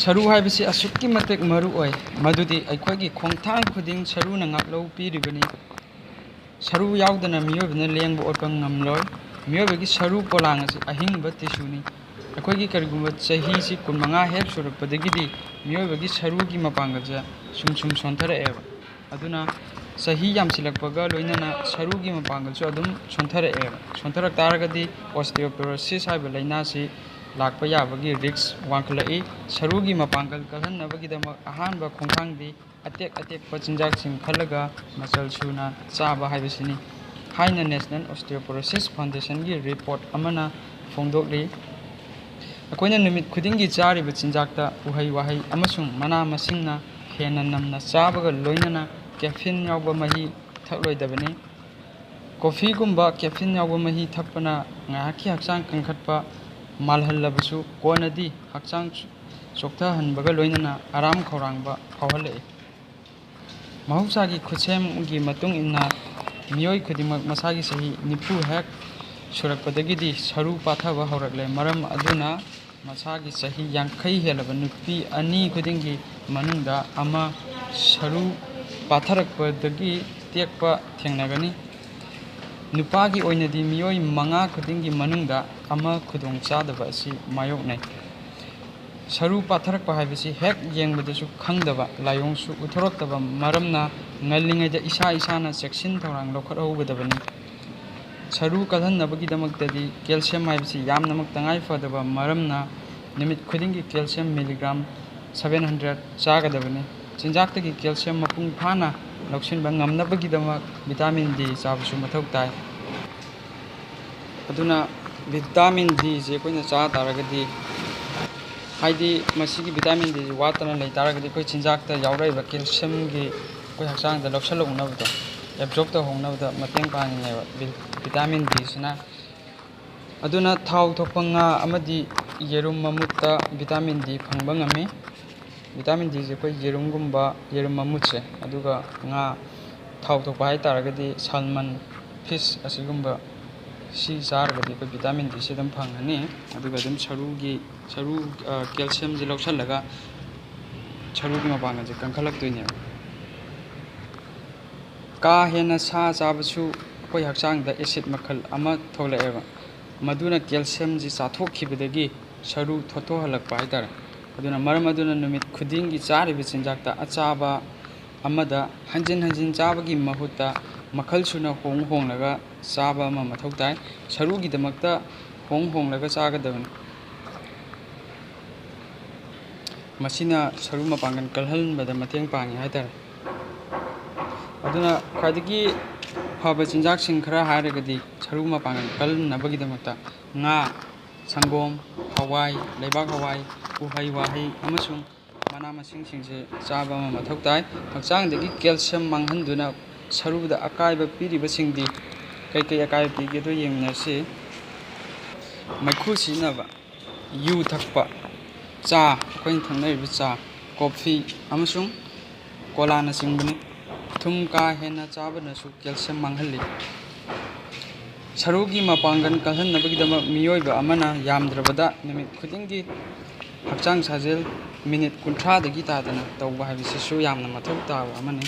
सरू हाइबसी असुक्की मतेक मरु ओय मदुदी अखोगी खोंथांग खुदिंग सरू न ngaklo पीरिबनी सरू यावदना मियोबना लेंब ओटपं ngamloy मियोबगी सरू पोलांग असि अहिंगब तिसुनी अखोगी करिगुम चही सि 15 हेक सुरपदगिदी मियोबगी सरूगी मपांगजा सुम सोंथरएबा अदुना सही यामसिलकपगा लोइनना सरूगी मपांगलसु अदुम सोंथरएबा सोंथरक तारगदी ऑस्टियोपोरोसिस हाइबा लाइनासि लाकपा याबगी रिक्स वांखलई सरूगी मपांगल कलहन्नबगीदमक अहानबा खोंथांगदी अतेक पचिंजाकसिंग खलगा मसल सुना चाबा हाइबसिनी हाइना नेशनल ऑस्टियोपोरोसिस फाउंडेशन की रिपोर्ट अमना फोंदोकली अखोइना नुमित खुदिंगी चारिबा चिंजाकता उहै वाहै अमसुंग मना मसिंगना हेना नमना चाबगा लोइनना कैफीन यावबा मही थकलोइदबनी कॉफी गुंबा कैफीन यावबा मही थकपना ngaaki hakchang kangkhatpa malhallabsu konadi hakchang chokta hanbaga loinana aram khorangba phawhale mahusagi khusem gi matung inna miyoi khudimak masagi sahi nipu hek surakpadagidi saru pathaba haurakle maram aduna masagi sahi yankai helaba nupi ani khudingi manungda ama saru patharakpadagi tekpa thengnagani नुपागी ओइनदी मियोई मंगा खुदिंगी मनुंगदा अमा खुदोंग चादबा असि मायोकनै सरू पाथरक हाइबसि हेक येंबदसु खंगदबा लायोंसु उथरक्तबा मरमना ngalingayda isa-isana चेक्सिन थौरांग लौखरहौगदबनी सरू कलहन्नबगीदमक्तदी calcium हाइबसि यामनमक तंगाई फदबा मरमना निमित खुदिंगी calcium milligram 700 चागदबनी चिंजाक्तगी calcium मपुंग फाना लौसिनबा ngamnabagidamak vitamin D चाबसु मथौ ताई अदुना vitamin D जे कोइना चा तारगदी हाइदी मसिगी vitamin D वातना लै तारगदी कोइ चिंजाक्ता यावराइबा कैल्शियम गी कोइ हक्चांगदा लौसलौनबदा एब्जॉर्ब तौहौनबदा मतेंग पानिनेबा vitamin D सिना अदुना थाव थोपंगा अमदी येरुम ममुत्ता vitamin D फंगबा ngami vitamin D जे कोइ येरुमगुंबा येरुम ममुत्से अदुगा nga थाव थोपा हाइ तारगदी सालमन फिश असिगुंबा सी चारगदी कोइ vitamin D से दम फंगनी अदुगा दम सरू कैल्शियम जे लौसलगा सरूगी मपांगा जे कंखलक्तोइने का हेना सा चाबसु कोइ हक्चांगदा एसिड मखल अमा थोलएबा मदुना कैल्शियम जे चाथोखिबदगी सरू थोथोहलकपा हाइतारे अदुना मरम अदुना नुमित खुदिंगी चारिबा चिंजाकता अचाबा अमदा हंजिन चाबगी महुत्ता मखल सुना होंगलगा चाबा अमा मथौ ताई सरूगी दमक्ता होंगलगा चागदबनी मसिना सरू मपांगन कलहनबदा मतेंग पांगी हाइतारे अदुना खादगी फबा चिंजाकसिंग खरा हारगदी सरू मपांगन कलहनबगीदमक्ता nga संगोम हवाई लेबाक हवाई उहै वाहै अमसुंग मना मसिंगसिंगसे चाबा अमा मथौ ताई हक्चांगदगी कैल्शियम मांगहनदुना सरूबदा अकायबा पीरिबसिंगदी कई अकायबा पीगेदो येंगनरसि मैखु सिनबा यू थकपा चा कोइन थंगनरिबा चा कॉफी अमसुंग कोलाना सिंगबनी थुम का हेना चाबनसु कैल्शियम मांगहल्ली सरूगी मपांगन कलहन्नबगीदमक मियोइबा अमना यामद्रबदा निमित खुदिंगी हक्चांग साजेल मिनिट 30 दगी तादना तौबा हाइबसिसु यामना मथौ ताबा अमनी